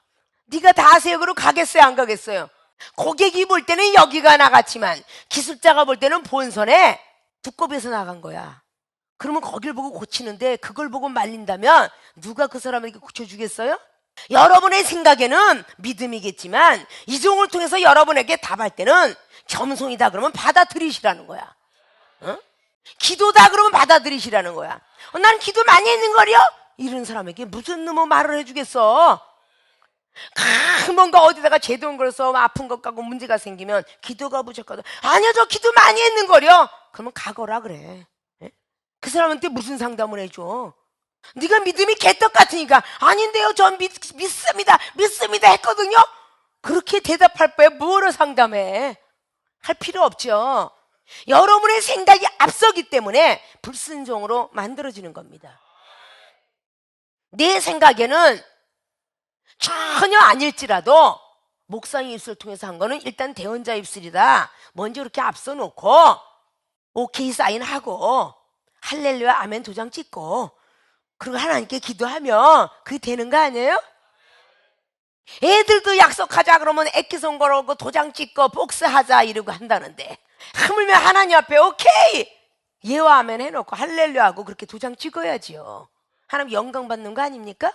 네가 다 하세요. 그리고 가겠어요 안 가겠어요? 고객이 볼 때는 여기가 나갔지만 기술자가 볼 때는 본선에 두꺼비에서 나간 거야. 그러면 거길 보고 고치는데 그걸 보고 말린다면 누가 그 사람에게 고쳐주겠어요? 여러분의 생각에는 믿음이겠지만 이종을 통해서 여러분에게 답할 때는 겸손이다 그러면 받아들이시라는 거야. 어? 기도다 그러면 받아들이시라는 거야. 난 기도 많이 했는 거려? 이런 사람에게 무슨 놈의 말을 해주겠어? 뭔가 어디다가 제동 걸어서 아픈 것 같고 문제가 생기면 기도가 부족하다. 아니요 저 기도 많이 했는 거려? 그러면 가거라 그래. 그 사람한테 무슨 상담을 해줘? 네가 믿음이 개떡 같으니까 아닌데요 전 믿습니다 했거든요. 그렇게 대답할 바에 뭐를 상담해? 할 필요 없죠. 여러분의 생각이 앞서기 때문에 불순종으로 만들어지는 겁니다. 내 생각에는 전혀 아닐지라도 목사님 입술을 통해서 한 거는 일단 대언자 입술이다. 먼저 이렇게 앞서 놓고 오케이 사인하고 할렐루야 아멘 도장 찍고 그리고 하나님께 기도하면 그게 되는 거 아니에요? 애들도 약속하자 그러면 액기손 걸어오고 도장 찍고 복수하자 이러고 한다는데 하물며 하나님 앞에 오케이 예와 아멘 해놓고 할렐루야 하고 그렇게 도장 찍어야지요. 하나님 영광 받는 거 아닙니까?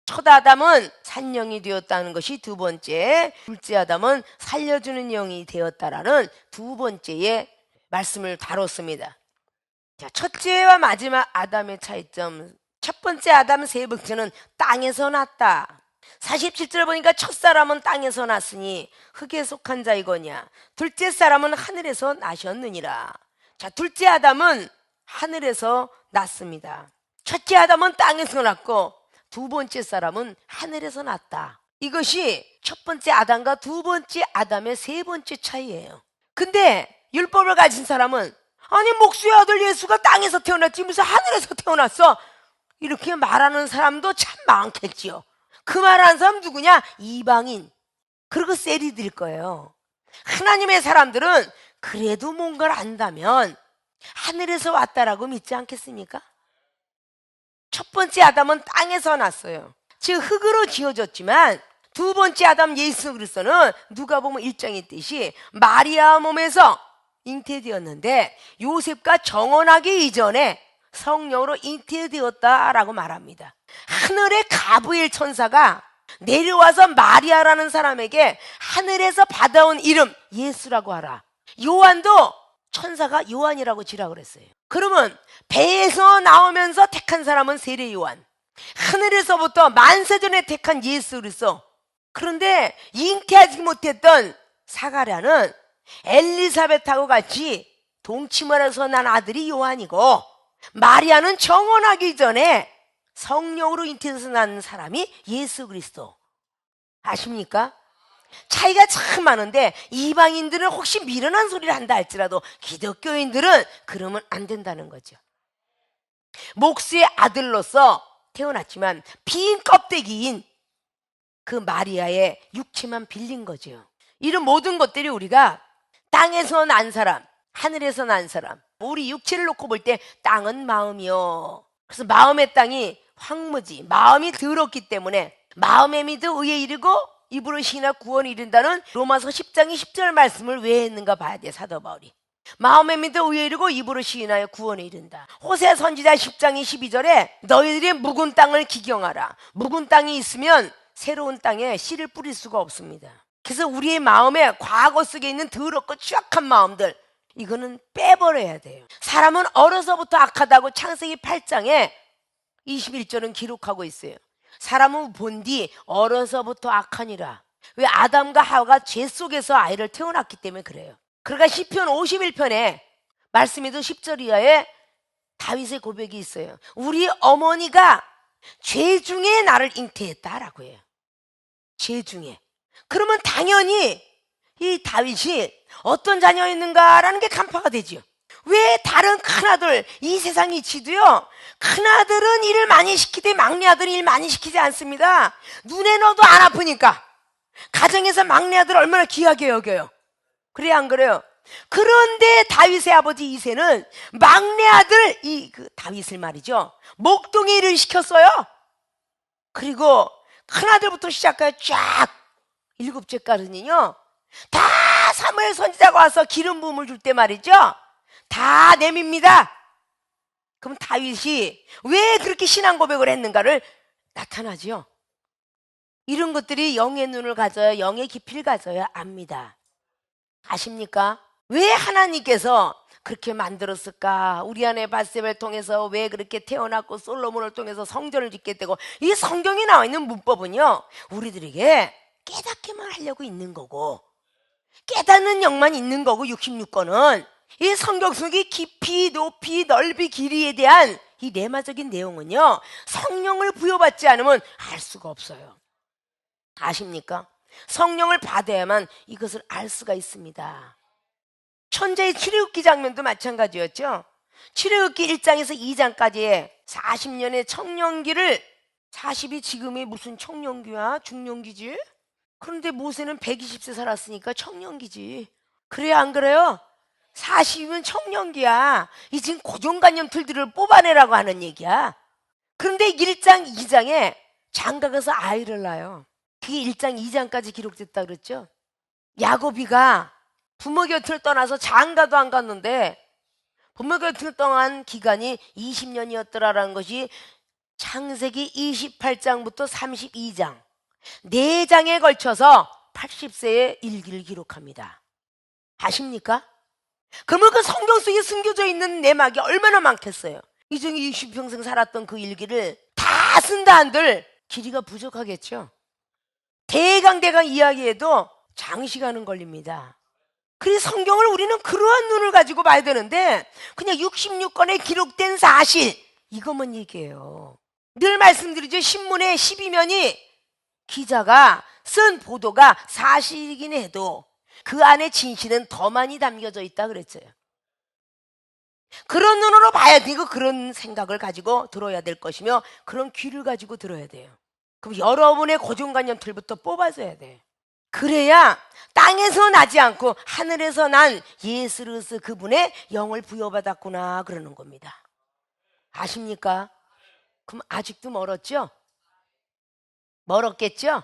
첫 아담은 산영이 되었다는 것이 두 번째, 둘째 아담은 살려주는 영이 되었다라는 두 번째의 말씀을 다뤘습니다. 자, 첫째와 마지막 아담의 차이점. 첫 번째 아담, 세 번째는 땅에서 났다. 47절 보니까 첫 사람은 땅에서 났으니 흙에 속한 자이거냐. 둘째 사람은 하늘에서 나셨느니라. 자, 둘째 아담은 하늘에서 났습니다. 첫째 아담은 땅에서 났고 두 번째 사람은 하늘에서 났다. 이것이 첫 번째 아담과 두 번째 아담의 세 번째 차이예요. 근데 율법을 가진 사람은 아니 목수의 아들 예수가 땅에서 태어났지 무슨 하늘에서 태어났어? 이렇게 말하는 사람도 참 많겠지요. 그 말하는 사람 누구냐? 이방인. 그리고 셀이 들 거예요. 하나님의 사람들은 그래도 뭔가를 안다면 하늘에서 왔다라고 믿지 않겠습니까? 첫 번째 아담은 땅에서 났어요. 즉 흙으로 지어졌지만 두 번째 아담 예수 그리스도는 누가복음 1장에 있듯이 마리아 몸에서 잉태되었는데 요셉과 정혼하기 이전에 성령으로 잉태되었다라고 말합니다. 하늘의 가브리엘 천사가 내려와서 마리아라는 사람에게 하늘에서 받아온 이름 예수라고 하라. 요한도 천사가 요한이라고 지라 그랬어요. 그러면 배에서 나오면서 택한 사람은 세례 요한, 하늘에서부터 만세전에 택한 예수 그리스도. 그런데 잉태하지 못했던 사가랴는 엘리사벳하고 같이 동치마에서 난 아들이 요한이고 마리아는 정혼하기 전에 성령으로 잉태해서 난 사람이 예수 그리스도. 아십니까? 차이가 참 많은데 이방인들은 혹시 미련한 소리를 한다 할지라도 기독교인들은 그러면 안 된다는 거죠. 목수의 아들로서 태어났지만 빈 껍데기인 그 마리아의 육체만 빌린 거죠. 이런 모든 것들이 우리가 땅에서 난 사람, 하늘에서 난 사람, 우리 육체를 놓고 볼 때 땅은 마음이요. 그래서 마음의 땅이 황무지, 마음이 더럽기 때문에 마음의 믿음 의에 이르고 입으로 시인하 구원에 이른다는 로마서 10장의 10절 말씀을 왜 했는가 봐야 돼. 사도 바울이 마음의 믿음 의에 이르고 입으로 시인하여 구원에 이른다. 호세 선지자 10장의 12절에 너희들이 묵은 땅을 기경하라. 묵은 땅이 있으면 새로운 땅에 씨를 뿌릴 수가 없습니다. 그래서 우리의 마음에 과거 속에 있는 더럽고 추악한 마음들, 이거는 빼버려야 돼요. 사람은 어려서부터 악하다고 창세기 8장에 21절은 기록하고 있어요. 사람은 본디 어려서부터 악하니라. 왜? 아담과 하와가 죄 속에서 아이를 태어났기 때문에 그래요. 그러니까 시편 51편에 말씀에도 10절 이하에 다윗의 고백이 있어요. 우리 어머니가 죄 중에 나를 잉태했다라고 해요. 죄 중에. 그러면 당연히 이 다윗이 어떤 자녀였는가라는 게 간파가 되죠. 왜 다른 큰아들, 이 세상 이치도요, 큰아들은 일을 많이 시키되 막내아들은 일 많이 시키지 않습니다. 눈에 넣어도 안 아프니까. 가정에서 막내아들 얼마나 귀하게 여겨요. 그래 안 그래요? 그런데 다윗의 아버지 이새는 막내아들 다윗을 말이죠, 목동의 일을 시켰어요. 그리고 큰아들부터 시작해서 쫙 7째까지는요 다 사무엘 선지자가 와서 기름 부음을 줄 때 말이죠, 다 내밉니다. 그럼 다윗이 왜 그렇게 신앙 고백을 했는가를 나타나죠. 이런 것들이 영의 눈을 가져야, 영의 깊이를 가져야 압니다. 아십니까? 왜 하나님께서 그렇게 만들었을까? 우리 아내 밧세바를 통해서 왜 그렇게 태어났고 솔로몬을 통해서 성전을 짓게 되고, 이 성경에 나와 있는 문법은요 우리들에게 깨닫게만 하려고 있는 거고, 깨닫는 영만 있는 거고, 66권은 이 성경 속의 깊이, 높이, 넓이, 길이에 대한 이 내마적인 내용은요 성령을 부여받지 않으면 알 수가 없어요. 아십니까? 성령을 받아야만 이것을 알 수가 있습니다. 천자의 출애굽기 장면도 마찬가지였죠. 출애굽기 1장에서 2장까지의 40년의 청년기를, 40이 지금이 무슨 청년기야? 중년기지? 그런데 모세는 120세 살았으니까 청년기지. 그래 안 그래요? 40이면 청년기야. 이 지금 고정관념 틀들을 뽑아내라고 하는 얘기야. 그런데 1장 2장에 장가가서 아이를 낳아요. 그게 1장 2장까지 기록됐다 그랬죠. 야곱이가 부모 곁을 떠나서 장가도 안 갔는데 부모 곁을 떠난 기간이 20년이었더라라는 것이 창세기 28장부터 32장 4장에 걸쳐서 80세의 일기를 기록합니다. 아십니까? 그러면 그 성경 속에 숨겨져 있는 내막이 얼마나 많겠어요. 이종이 60평생 살았던 그 일기를 다 쓴다 한들 길이가 부족하겠죠. 대강 이야기해도 장시간은 걸립니다. 그래서 성경을 우리는 그러한 눈을 가지고 봐야 되는데 그냥 66권에 기록된 사실 이것만 얘기해요. 늘 말씀드리죠. 신문에 12면이 기자가 쓴 보도가 사실이긴 해도 그 안에 진실은 더 많이 담겨져 있다 그랬어요. 그런 눈으로 봐야 되고 그런 생각을 가지고 들어야 될 것이며 그런 귀를 가지고 들어야 돼요. 그럼 여러분의 고정관념 틀부터 뽑아줘야 돼. 그래야 땅에서 나지 않고 하늘에서 난 예수르스 그분의 영을 부여받았구나 그러는 겁니다. 아십니까? 그럼 아직도 멀었죠? 멀었겠죠?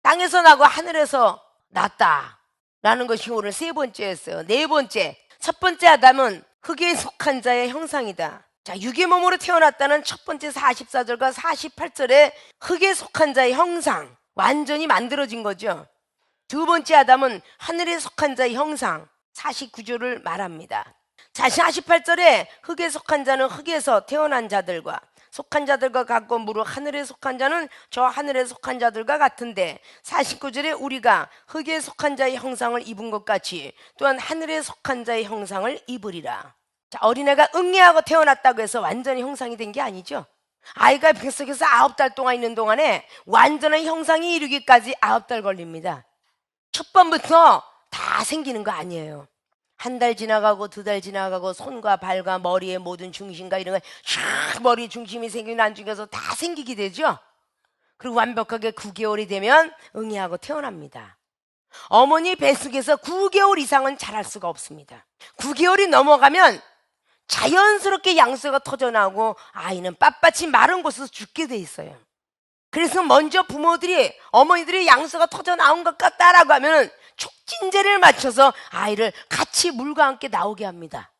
땅에서 나고 하늘에서 났다 라는 것이 오늘 세 번째였어요. 네 번째, 첫 번째 아담은 흙에 속한 자의 형상이다. 자, 육의 몸으로 태어났다는 첫 번째 44절과 48절에 흙에 속한 자의 형상, 완전히 만들어진 거죠. 두 번째 아담은 하늘에 속한 자의 형상, 49절을 말합니다. 자, 48절에 흙에 속한 자는 흙에서 태어난 자들과 속한 자들과 같고 무릇 하늘에 속한 자는 저 하늘에 속한 자들과 같은데, 49절에 우리가 흙에 속한 자의 형상을 입은 것 같이 또한 하늘에 속한 자의 형상을 입으리라. 자, 어린애가 응애하고 태어났다고 해서 완전히 형상이 된 게 아니죠. 아이가 뱃속에서 9달 동안 있는 동안에 완전한 형상이 이루기까지 9달 걸립니다. 첫 번부터 다 생기는 거 아니에요. 한 달 지나가고 2달 지나가고 손과 발과 머리의 모든 중심과 이런 거 쫙 머리 중심이 생기는 안중에서 다 생기게 되죠. 그리고 완벽하게 9개월이 되면 응애하고 태어납니다. 어머니 뱃속에서 9개월 이상은 자랄 수가 없습니다. 9개월이 넘어가면 자연스럽게 양수가 터져나오고 아이는 빳빳이 마른 곳에서 죽게 돼 있어요. 그래서 먼저 부모들이, 어머니들이 양수가 터져나온 것 같다라고 하면 촉진제를 맞춰서 아이를 같이 물과 함께 나오게 합니다.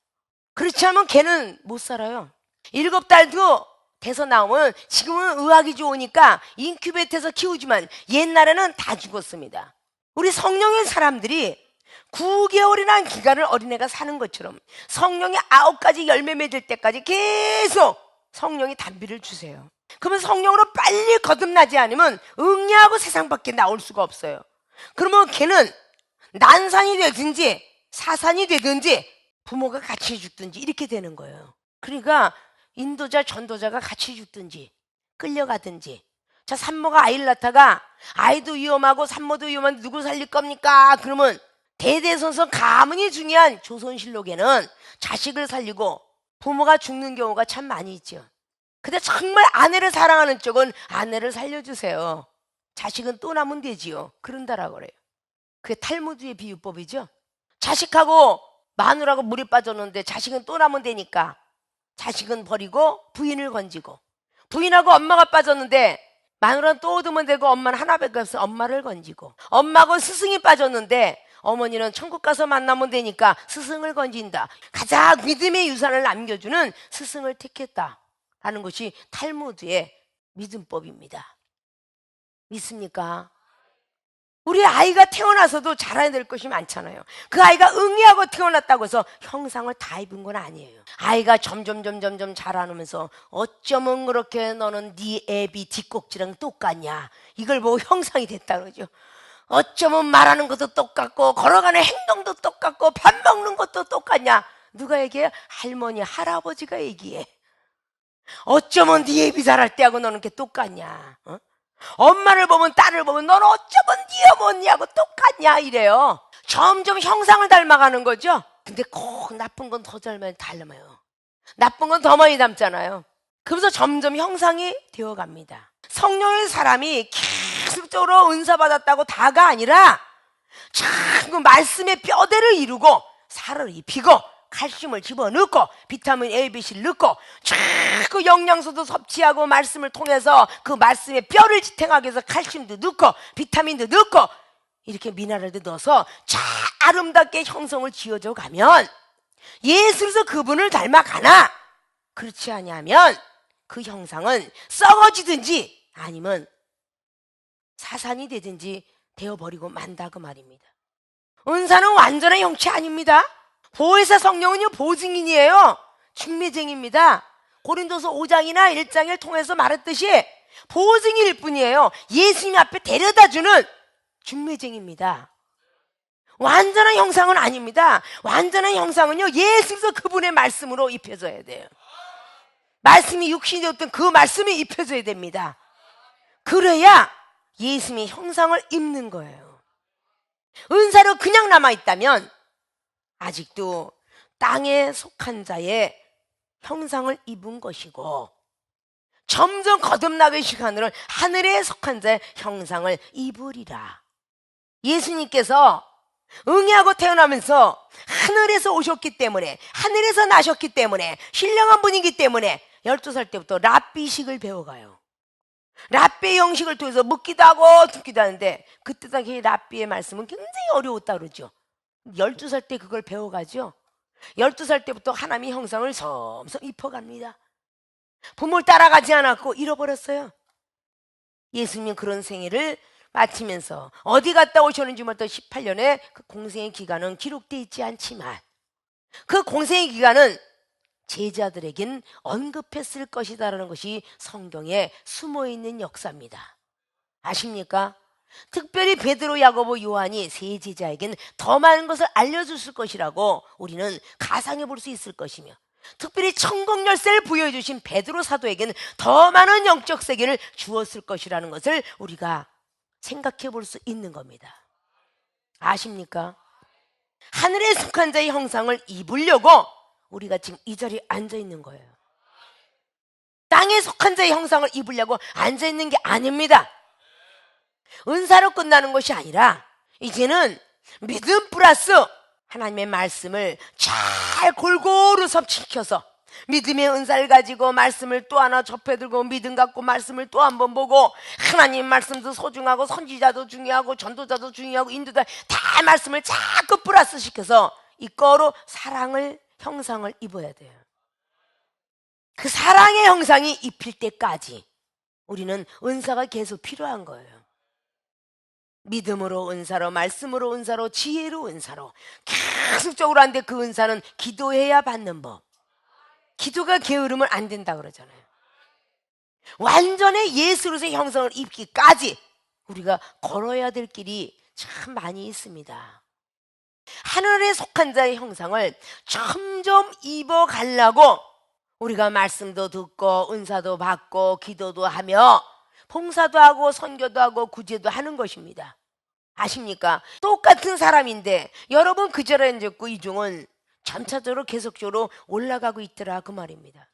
그렇지 않으면 걔는 못 살아요. 7달도 돼서 나오면, 지금은 의학이 좋으니까 인큐베이터에서 키우지만 옛날에는 다 죽었습니다. 우리 성령의 사람들이 9개월이라는 기간을 어린애가 사는 것처럼 성령이 9가지 열매 맺을 때까지 계속 성령이 단비를 주세요. 그러면 성령으로 빨리 거듭나지 않으면 응애하고 세상 밖에 나올 수가 없어요. 그러면 걔는 난산이 되든지 사산이 되든지 부모가 같이 죽든지 이렇게 되는 거예요. 그러니까 인도자 전도자가 같이 죽든지 끌려가든지. 자, 산모가 아이를 낳다가 아이도 위험하고 산모도 위험한데 누구 살릴 겁니까? 그러면 대대손손 가문이 중요한 조선실록에는 자식을 살리고 부모가 죽는 경우가 참 많이 있죠. 근데 정말 아내를 사랑하는 쪽은 아내를 살려주세요. 자식은 또 남으면 되지요. 그런다라고 그래요. 그게 탈무드의 비유법이죠. 자식하고 마누라고 물에 빠졌는데 자식은 또 남으면 되니까 자식은 버리고 부인을 건지고, 부인하고 엄마가 빠졌는데 마누라는 또 얻으면 되고 엄마는 하나밖에 없어 엄마를 건지고, 엄마하고 스승이 빠졌는데 어머니는 천국 가서 만나면 되니까 스승을 건진다. 가장 믿음의 유산을 남겨주는 스승을 택했다라는 것이 탈무드의 믿음법입니다. 믿습니까? 우리 아이가 태어나서도 자라야 될 것이 많잖아요. 그 아이가 응애하고 태어났다고 해서 형상을 다 입은 건 아니에요. 아이가 점점 자라면서 어쩌면 그렇게 너는 네 애비 뒷꼭지랑 똑같냐, 이걸 보고 형상이 됐다 그러죠. 어쩌면 말하는 것도 똑같고 걸어가는 행동도 똑같고 밥 먹는 것도 똑같냐. 누가 얘기해? 할머니 할아버지가 얘기해. 어쩌면 네 애비 자랄 때하고 너는 게 똑같냐. 엄마를 보면 딸을 보면 넌 어쩌면 네 어머니하고 똑같냐 이래요. 점점 형상을 닮아가는 거죠. 근데 꼭 나쁜 건 더 닮아요. 나쁜 건 더 많이 닮잖아요. 그래서 점점 형상이 되어갑니다. 성령의 사람이 계속적으로 은사 받았다고 다가 아니라 자꾸 말씀의 뼈대를 이루고 살을 입히고 칼슘을 집어넣고 비타민 A, B, C를 넣고 자꾸 영양소도 섭취하고 말씀을 통해서 그 말씀의 뼈를 지탱하기 위해서 칼슘도 넣고 비타민도 넣고 이렇게 미네랄도 넣어서 잘 아름답게 형성을 지어져 가면 예수께서 그분을 닮아가나, 그렇지 아니하면 그 형상은 썩어지든지 아니면 사산이 되든지 되어버리고 만다 그 말입니다. 은사는 완전한 형체 아닙니다. 보혜사 성령은요 보증인이에요. 중매쟁입니다. 고린도서 5장이나 1장을 통해서 말했듯이 보증일 뿐이에요. 예수님 앞에 데려다주는 중매쟁입니다. 완전한 형상은 아닙니다. 완전한 형상은요 예수께서 그분의 말씀으로 입혀져야 돼요. 말씀이 육신이 되었던 그 말씀이 입혀져야 됩니다. 그래야 예수님의 형상을 입는 거예요. 은사로 그냥 남아있다면 아직도 땅에 속한 자의 형상을 입은 것이고, 점점 거듭나기 시간으로 하늘에 속한 자의 형상을 입으리라. 예수님께서 응애하고 태어나면서 하늘에서 오셨기 때문에, 하늘에서 나셨기 때문에, 신령한 분이기 때문에 12살 때부터 랍비식을 배워가요. 랍비의 형식을 통해서 묻기도 하고 듣기도 하는데, 그때 당시 랍비의 말씀은 굉장히 어려웠다 그러죠. 12살 때 그걸 배워가죠. 12살 때부터 하나님의 형상을 섬섬 입혀갑니다. 부모를 따라가지 않았고 잃어버렸어요. 예수님은 그런 생애를 마치면서 어디 갔다 오셨는지 몰라도 18년의 그 공생의 기간은 기록되어 있지 않지만 그 공생의 기간은 제자들에겐 언급했을 것이다라는 것이 성경에 숨어있는 역사입니다. 아십니까? 특별히 베드로, 야고보, 요한이 세 제자에겐 더 많은 것을 알려줬을 것이라고 우리는 가상해 볼 수 있을 것이며, 특별히 천국 열쇠를 부여해 주신 베드로 사도에게는 더 많은 영적 세계를 주었을 것이라는 것을 우리가 생각해 볼 수 있는 겁니다. 아십니까? 하늘에 속한 자의 형상을 입으려고 우리가 지금 이 자리에 앉아 있는 거예요. 땅에 속한 자의 형상을 입으려고 앉아 있는 게 아닙니다. 은사로 끝나는 것이 아니라 이제는 믿음 플러스 하나님의 말씀을 잘 골고루 섭취시켜서 믿음의 은사를 가지고 말씀을 또 하나 접해들고 믿음 갖고 말씀을 또 한 번 보고, 하나님 말씀도 소중하고 선지자도 중요하고 전도자도 중요하고 인도자 다 말씀을 자꾸 플러스 시켜서 이거로 사랑을 형상을 입어야 돼요. 그 사랑의 형상이 입힐 때까지 우리는 은사가 계속 필요한 거예요. 믿음으로 은사로, 말씀으로 은사로, 지혜로 은사로 계속적으로 하는데 그 은사는 기도해야 받는 법. 기도가 게으르면 안 된다 그러잖아요. 완전히 예수로서의 형상을 입기까지 우리가 걸어야 될 길이 참 많이 있습니다. 하늘에 속한 자의 형상을 점점 입어가려고 우리가 말씀도 듣고 은사도 받고 기도도 하며 봉사도 하고 선교도 하고 구제도 하는 것입니다. 아십니까? 똑같은 사람인데 여러분 그저라 듣고 이중은 점차적으로 계속적으로 올라가고 있더라 그 말입니다.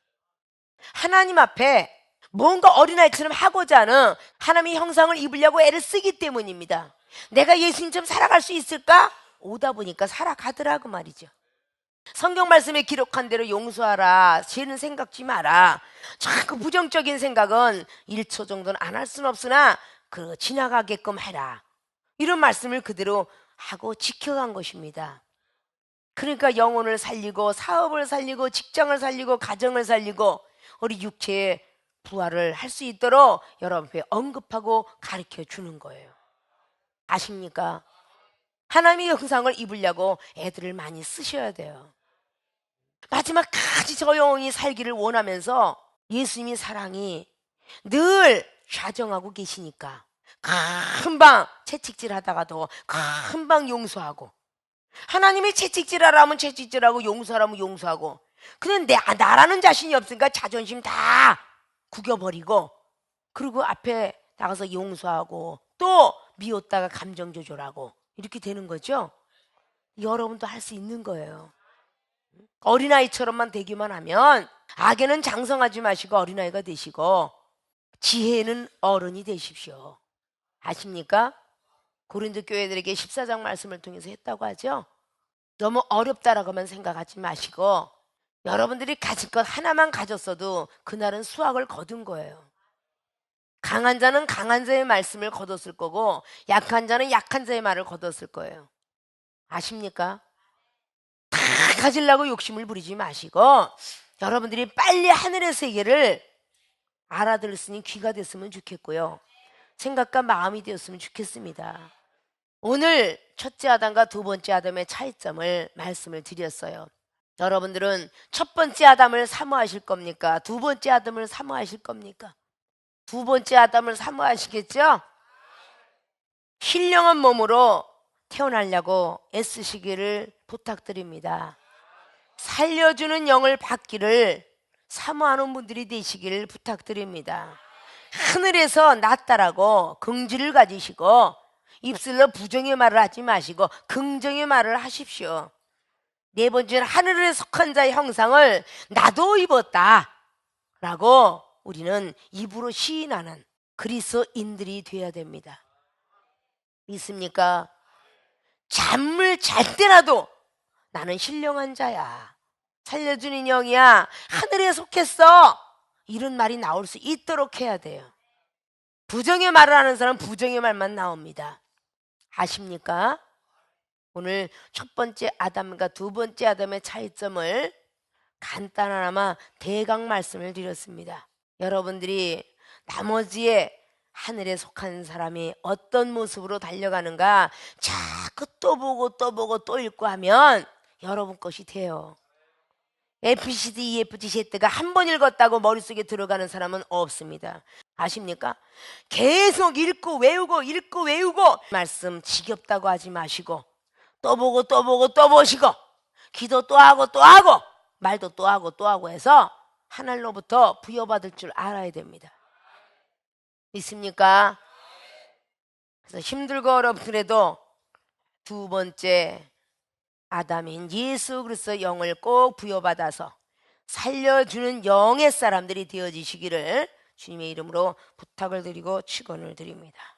하나님 앞에 뭔가 어린아이처럼 하고자 하는 하나님의 형상을 입으려고 애를 쓰기 때문입니다. 내가 예수님처럼 살아갈 수 있을까? 오다 보니까 살아가더라 그 말이죠. 성경 말씀에 기록한 대로 용서하라, 죄는 생각지 마라. 자꾸 부정적인 생각은 1초 정도는 안 할 수는 없으나 그 지나가게끔 해라, 이런 말씀을 그대로 하고 지켜간 것입니다. 그러니까 영혼을 살리고 사업을 살리고 직장을 살리고 가정을 살리고 우리 육체의 부활을 할 수 있도록 여러분께 언급하고 가르쳐 주는 거예요. 아십니까? 하나님의 형상을 입으려고 애들을 많이 쓰셔야 돼요. 마지막까지 저 영혼이 살기를 원하면서 예수님의 사랑이 늘 좌정하고 계시니까 금방 채찍질 하다가도 금방 용서하고, 하나님이 채찍질하라면 채찍질하고 용서하라면 용서하고, 근데 나라는 자신이 없으니까 자존심 다 구겨버리고 그리고 앞에 나가서 용서하고 또 미웠다가 감정 조절하고 이렇게 되는 거죠. 여러분도 할 수 있는 거예요. 어린아이처럼만 되기만 하면 악에는 장성하지 마시고 어린아이가 되시고 지혜는 어른이 되십시오. 아십니까? 고린도 교회들에게 14장 말씀을 통해서 했다고 하죠. 너무 어렵다라고만 생각하지 마시고 여러분들이 가질 것 하나만 가졌어도 그날은 수확을 거둔 거예요. 강한 자는 강한 자의 말씀을 거뒀을 거고 약한 자는 약한 자의 말을 거뒀을 거예요. 아십니까? 다 가지려고 욕심을 부리지 마시고 여러분들이 빨리 하늘의 세계를 알아들을 수 있는 귀가 됐으면 좋겠고요, 생각과 마음이 되었으면 좋겠습니다. 오늘 첫째 아담과 두 번째 아담의 차이점을 말씀을 드렸어요. 여러분들은 첫 번째 아담을 사모하실 겁니까? 두 번째 아담을 사모하실 겁니까? 두 번째 아담을 사모하시겠죠? 신령한 몸으로 태어나려고 애쓰시기를 부탁드립니다. 살려주는 영을 받기를 사모하는 분들이 되시기를 부탁드립니다. 하늘에서 났다라고 긍지를 가지시고 입술로 부정의 말을 하지 마시고 긍정의 말을 하십시오. 네 번째는 하늘에 속한 자의 형상을 나도 입었다 라고 우리는 입으로 시인하는 그리스도인들이 되어야 됩니다. 믿습니까? 잠을 잘 때라도 나는 신령한 자야, 살려주는 영이야, 하늘에 속했어, 이런 말이 나올 수 있도록 해야 돼요. 부정의 말을 하는 사람은 부정의 말만 나옵니다. 아십니까? 오늘 첫 번째 아담과 두 번째 아담의 차이점을 간단하나마 대강 말씀을 드렸습니다. 여러분들이 나머지의 하늘에 속한 사람이 어떤 모습으로 달려가는가 자꾸 또 보고 또 보고 또 읽고 하면 여러분 것이 돼요. ABCD, EFG, Z가 한 번 읽었다고 머릿속에 들어가는 사람은 없습니다. 아십니까? 계속 읽고 외우고 말씀 지겹다고 하지 마시고 또 보고 또 보고 또 보시고 기도 또 하고 말도 또 하고 해서 하늘로부터 부여받을 줄 알아야 됩니다. 믿습니까? 그래서 힘들고 어렵더라도 두 번째 아담인 예수 그리스도의 영을 꼭 부여받아서 살려주는 영의 사람들이 되어지시기를 주님의 이름으로 부탁을 드리고 축원을 드립니다.